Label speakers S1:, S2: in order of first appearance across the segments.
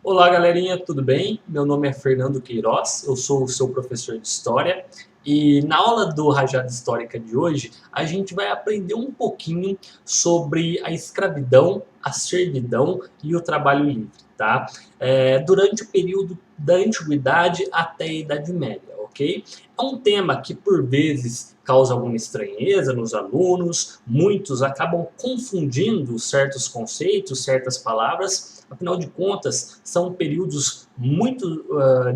S1: Olá, galerinha, tudo bem? Meu nome é Fernando Queiroz, eu sou o seu professor de História e na aula do Rajada Histórica de hoje a gente vai aprender um pouquinho sobre a escravidão, a servidão e o trabalho livre, tá? Durante o período da Antiguidade até a Idade Média, ok? É um tema que por vezes causa alguma estranheza nos alunos, muitos acabam confundindo certos conceitos, certas palavras. Afinal de contas, são períodos muito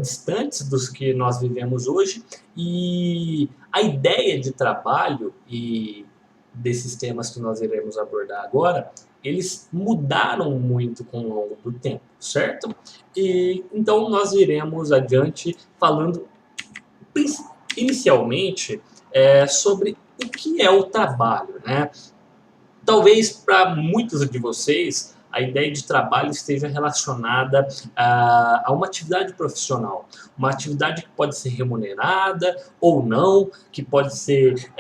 S1: distantes dos que nós vivemos hoje e a ideia de trabalho e desses temas que nós iremos abordar agora, eles mudaram muito com o longo do tempo, certo? E então nós iremos adiante falando inicialmente sobre o que é o trabalho, né? Talvez para muitos de vocês a ideia de trabalho esteja relacionada a uma atividade profissional, uma atividade que pode ser remunerada ou não, que pode ser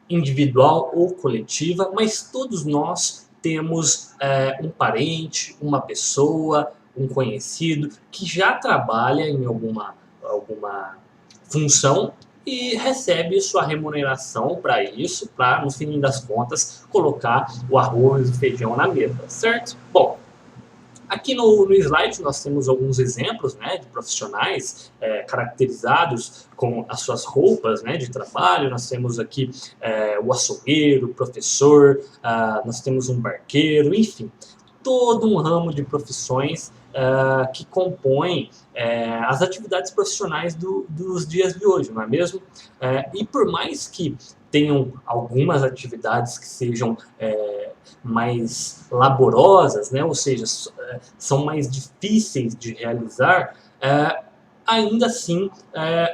S1: individual ou coletiva, mas todos nós temos um parente, uma pessoa, um conhecido que já trabalha em alguma função e recebe sua remuneração para isso, para, no fim das contas, colocar o arroz e o feijão na mesa, certo? Bom, aqui no slide nós temos alguns exemplos, né, de profissionais caracterizados com as suas roupas, né, de trabalho. Nós temos aqui o açougueiro, o professor, nós temos um barqueiro, enfim, todo um ramo de profissões que compõem as atividades profissionais dos dias de hoje, não é mesmo? E por mais que tenham algumas atividades que sejam mais laborosas, né? Ou seja, são mais difíceis de realizar, ainda assim,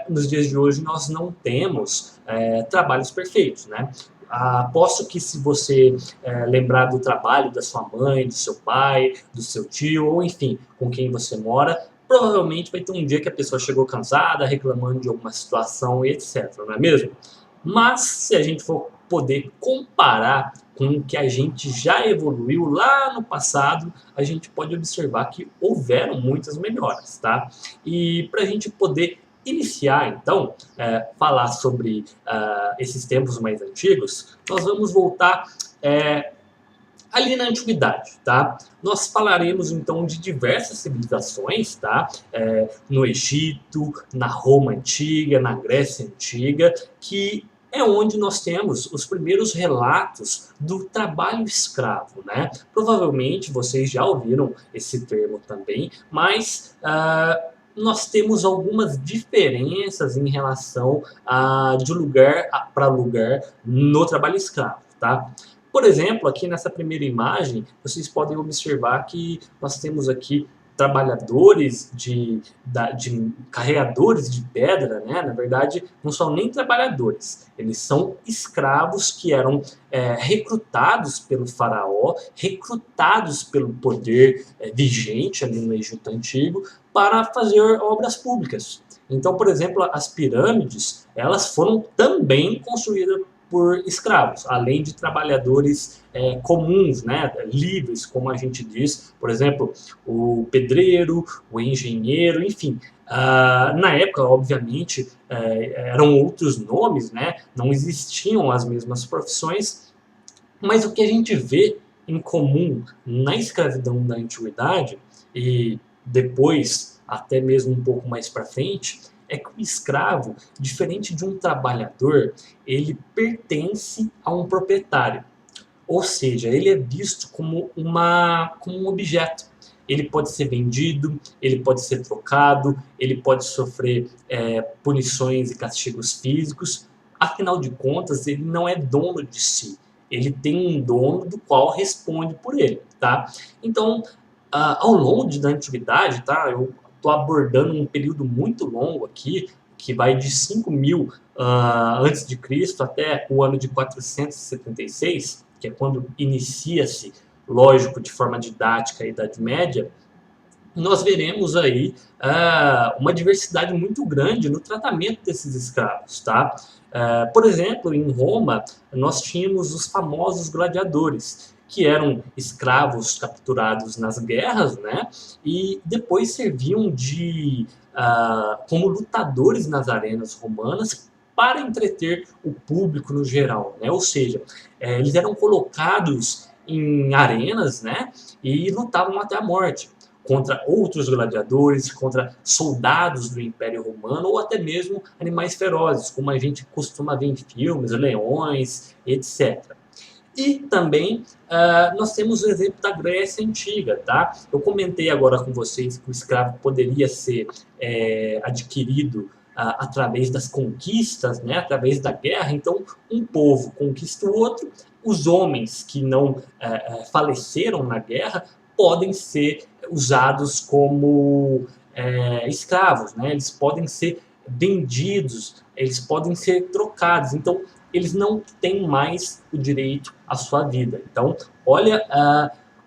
S1: nos dias de hoje nós não temos trabalhos perfeitos, né? Aposto que se você lembrar do trabalho da sua mãe, do seu pai, do seu tio, ou enfim, com quem você mora, provavelmente vai ter um dia que a pessoa chegou cansada, reclamando de alguma situação e etc, não é mesmo? Mas se a gente for poder comparar com o que a gente já evoluiu lá no passado, a gente pode observar que houveram muitas melhoras, tá? E para a gente poder iniciar, então, falar sobre esses tempos mais antigos, nós vamos voltar ali na antiguidade, tá? Nós falaremos então de diversas civilizações, tá? No Egito, na Roma antiga, na Grécia antiga, que é onde nós temos os primeiros relatos do trabalho escravo, né? Provavelmente vocês já ouviram esse termo também, mas nós temos algumas diferenças em relação de lugar para lugar no trabalho escravo, tá? Por exemplo, aqui nessa primeira imagem, vocês podem observar que nós temos aqui trabalhadores de carregadores de pedra, né? Na verdade, não são nem trabalhadores, eles são escravos que eram recrutados pelo faraó, recrutados pelo poder vigente ali no Egito Antigo para fazer obras públicas. Então, por exemplo, as pirâmides, elas foram também construídas por escravos, além de trabalhadores comuns, né, livres, como a gente diz, por exemplo, o pedreiro, o engenheiro, enfim. Na época, obviamente, eram outros nomes, né, não existiam as mesmas profissões, mas o que a gente vê em comum na escravidão da antiguidade e depois, até mesmo um pouco mais para frente, é que o escravo, diferente de um trabalhador, ele pertence a um proprietário. Ou seja, ele é visto como um objeto. Ele pode ser vendido, ele pode ser trocado, ele pode sofrer punições e castigos físicos. Afinal de contas, ele não é dono de si. Ele tem um dono do qual responde por ele, tá? Então, ao longo da antiguidade, tá? Eu estou abordando um período muito longo aqui, que vai de 5.000 antes de Cristo até o ano de 476, que é quando inicia-se, lógico, de forma didática a Idade Média. Nós veremos aí uma diversidade muito grande no tratamento desses escravos, tá? Por exemplo, em Roma, nós tínhamos os famosos gladiadores, que eram escravos capturados nas guerras, né? E depois serviam como lutadores nas arenas romanas para entreter o público no geral, né? Ou seja, eles eram colocados em arenas, né? E lutavam até a morte contra outros gladiadores, contra soldados do Império Romano ou até mesmo animais ferozes, como a gente costuma ver em filmes, leões, etc. E também nós temos o exemplo da Grécia Antiga, tá? Eu comentei agora com vocês que o escravo poderia ser adquirido através das conquistas, né? Através da guerra. Então, um povo conquista o outro, os homens que não faleceram na guerra podem ser usados como escravos, né? Eles podem ser vendidos, eles podem ser trocados. Então, eles não têm mais o direito à sua vida. Então, olha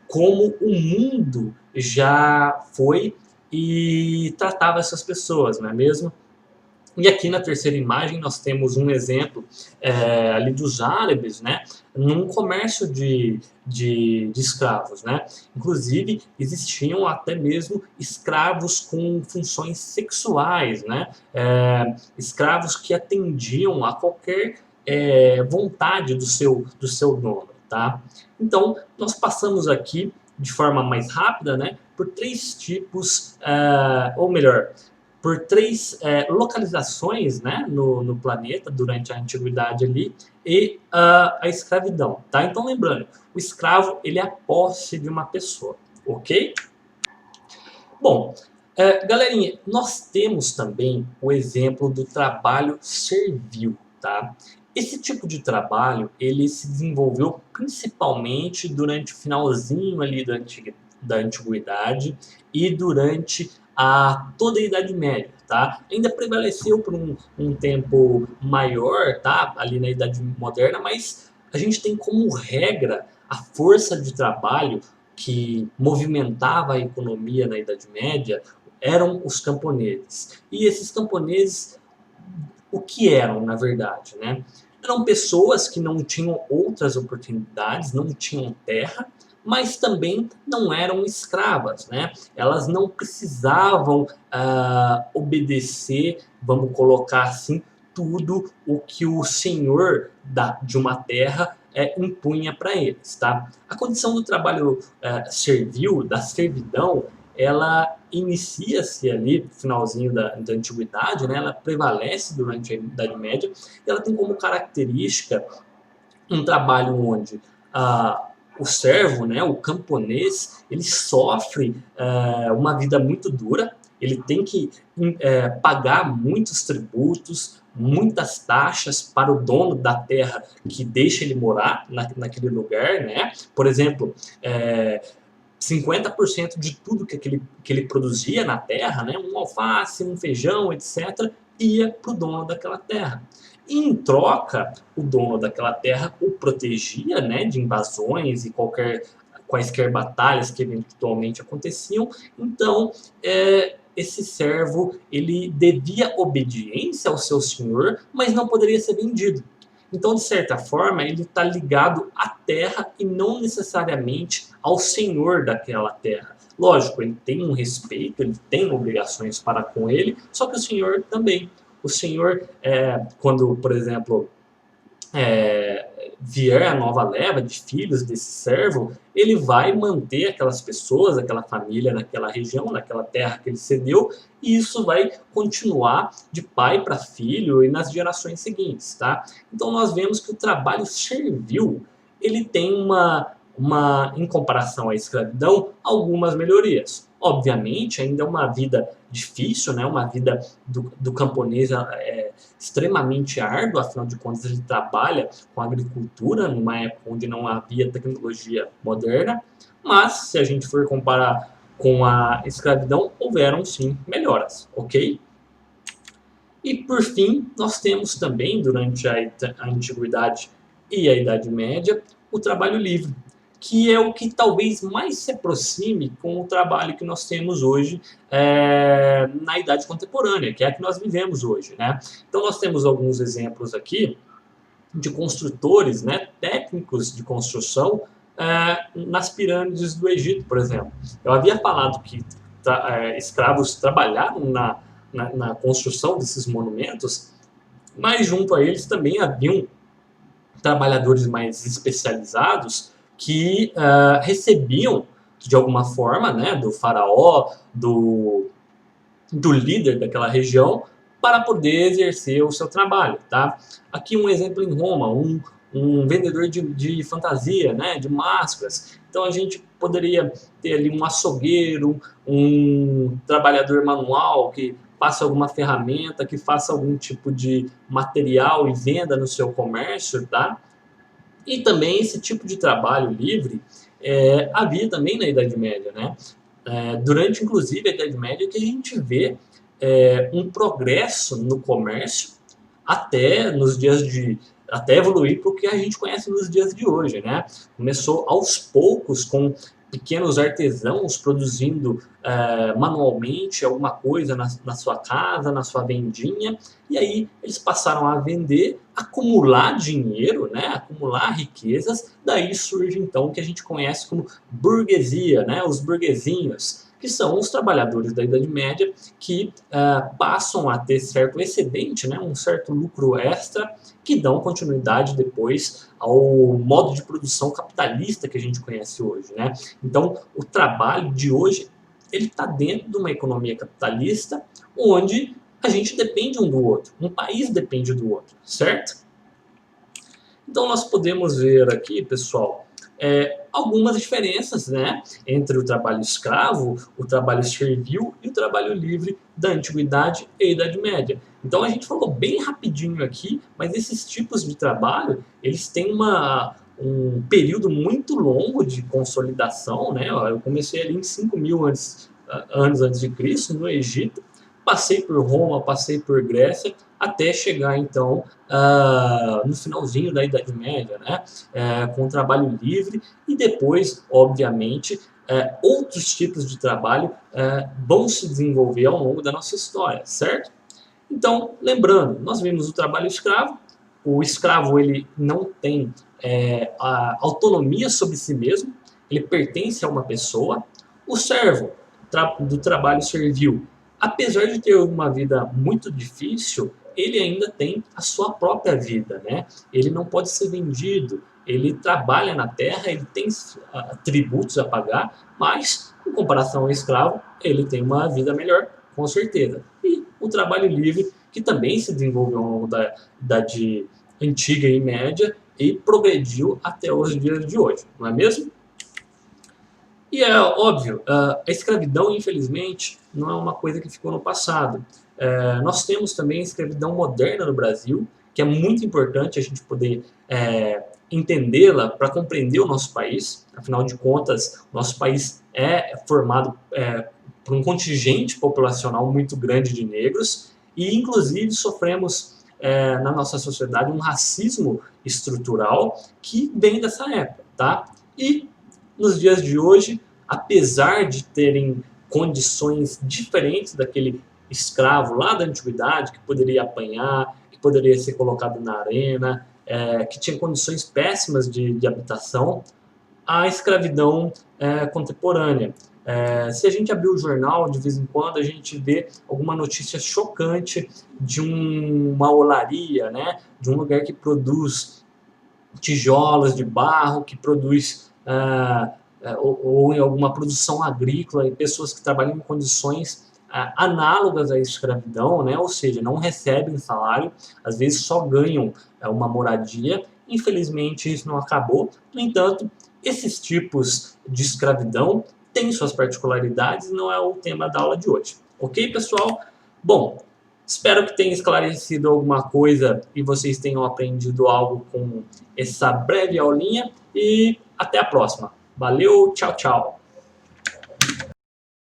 S1: como o mundo já foi e tratava essas pessoas, não é mesmo? E aqui na terceira imagem nós temos um exemplo ali dos árabes, né, num comércio de escravos, né? Inclusive existiam até mesmo escravos com funções sexuais, né? Escravos que atendiam a qualquer vontade do seu dono, tá? Então nós passamos aqui de forma mais rápida, né, por três tipos, ou melhor, por três localizações, né, no planeta durante a antiguidade ali e a escravidão, tá? Então lembrando, o escravo ele é a posse de uma pessoa, ok? Bom, galerinha, nós temos também o exemplo do trabalho servil, tá? Esse tipo de trabalho ele se desenvolveu principalmente durante o finalzinho ali da antiguidade e durante toda a Idade Média, tá? Ainda prevaleceu por um tempo maior, tá? Ali na Idade Moderna, mas a gente tem como regra a força de trabalho que movimentava a economia na Idade Média eram os camponeses. E esses camponeses, o que eram, na verdade, né? Eram pessoas que não tinham outras oportunidades, não tinham terra, mas também não eram escravas, né? Elas não precisavam obedecer, vamos colocar assim, tudo o que o senhor de uma terra impunha para eles, tá? A condição do trabalho servil, da servidão, ela inicia-se ali no finalzinho da antiguidade, né? Ela prevalece durante a Idade Média e ela tem como característica um trabalho onde o servo, né, o camponês, ele sofre uma vida muito dura, ele tem que pagar muitos tributos, muitas taxas para o dono da terra que deixa ele morar naquele lugar, né? Por exemplo, 50% de tudo que ele produzia na terra, né, um alface, um feijão, etc., ia para o dono daquela terra. E, em troca, o dono daquela terra o protegia, né, de invasões e quaisquer batalhas que eventualmente aconteciam. Então, esse servo ele devia obediência ao seu senhor, mas não poderia ser vendido. Então, de certa forma, ele está ligado à terra e não necessariamente ao senhor daquela terra. Lógico, ele tem um respeito, ele tem obrigações para com ele, só que o senhor também. O senhor, quando, por exemplo, vier a nova leva de filhos desse servo, ele vai manter aquelas pessoas, aquela família naquela região, naquela terra que ele cedeu, e isso vai continuar de pai para filho e nas gerações seguintes, tá? Então nós vemos que o trabalho servil, ele tem em comparação à escravidão, algumas melhorias. Obviamente, ainda é uma vida difícil, né? Uma vida do camponês extremamente árdua, afinal de contas ele trabalha com a agricultura numa época onde não havia tecnologia moderna, mas se a gente for comparar com a escravidão, houveram sim melhoras, ok? E por fim, nós temos também, durante a Antiguidade e a Idade Média, o trabalho livre, que é o que talvez mais se aproxime com o trabalho que nós temos hoje na Idade Contemporânea, que é a que nós vivemos hoje, né? Então nós temos alguns exemplos aqui de construtores, né, técnicos de construção, nas pirâmides do Egito, por exemplo. Eu havia falado que escravos trabalharam na construção desses monumentos, mas junto a eles também haviam trabalhadores mais especializados que recebiam de alguma forma, né, do faraó, do líder daquela região, para poder exercer o seu trabalho, tá? Aqui um exemplo em Roma, um vendedor de fantasia, né, de máscaras. Então a gente poderia ter ali um açougueiro, um trabalhador manual que faça alguma ferramenta, que faça algum tipo de material e venda no seu comércio, tá? E também esse tipo de trabalho livre havia também na Idade Média, né? Durante, inclusive, a Idade Média que a gente vê um progresso no comércio até nos dias até evoluir para o que a gente conhece nos dias de hoje, né? Começou aos poucos com pequenos artesãos produzindo manualmente alguma coisa na sua casa, na sua vendinha, e aí eles passaram a vender, acumular dinheiro, né? Acumular riquezas, daí surge então o que a gente conhece como burguesia, né? Os burguesinhos, que são os trabalhadores da Idade Média que passam a ter certo excedente, né, um certo lucro extra, que dão continuidade depois ao modo de produção capitalista que a gente conhece hoje, né? Então, o trabalho de hoje ele está dentro de uma economia capitalista onde a gente depende um do outro, um país depende do outro, certo? Então, nós podemos ver aqui, pessoal, algumas diferenças, né, entre o trabalho escravo, o trabalho servil e o trabalho livre da Antiguidade e Idade Média. Então a gente falou bem rapidinho aqui, mas esses tipos de trabalho, eles têm um período muito longo de consolidação, né? Eu comecei ali em 5.000 anos antes de Cristo, no Egito, passei por Roma, passei por Grécia, até chegar então no finalzinho da Idade Média, né? Com o trabalho livre e depois, obviamente, outros tipos de trabalho vão se desenvolver ao longo da nossa história, certo? Então, lembrando, nós vimos o trabalho escravo. O escravo ele não tem a autonomia sobre si mesmo, ele pertence a uma pessoa. O servo do trabalho servil, apesar de ter uma vida muito difícil, ele ainda tem a sua própria vida, né? Ele não pode ser vendido, ele trabalha na terra, ele tem tributos a pagar, mas, em comparação ao escravo, ele tem uma vida melhor, com certeza. E o trabalho livre, que também se desenvolveu ao longo da Idade Antiga e Média e progrediu até os dias de hoje, não é mesmo? E é óbvio, a escravidão, infelizmente, não é uma coisa que ficou no passado. Nós temos também a escravidão moderna no Brasil, que é muito importante a gente poder entendê-la para compreender o nosso país. Afinal de contas, o nosso país é formado por um contingente populacional muito grande de negros e, inclusive, sofremos na nossa sociedade um racismo estrutural que vem dessa época, tá? E nos dias de hoje, apesar de terem condições diferentes daquele escravo lá da antiguidade, que poderia apanhar, que poderia ser colocado na arena, que tinha condições péssimas de habitação, a escravidão contemporânea. Se a gente abrir o jornal, de vez em quando, a gente vê alguma notícia chocante de uma olaria, né? De um lugar que produz tijolos de barro, que produz ou em alguma produção agrícola, e pessoas que trabalham em condições análogas à escravidão, né? Ou seja, não recebem salário, às vezes só ganham uma moradia. Infelizmente isso não acabou. No entanto, esses tipos de escravidão têm suas particularidades, não é o tema da aula de hoje. Ok, pessoal? Bom, espero que tenha esclarecido alguma coisa e vocês tenham aprendido algo com essa breve aulinha e até a próxima. Valeu, tchau, tchau!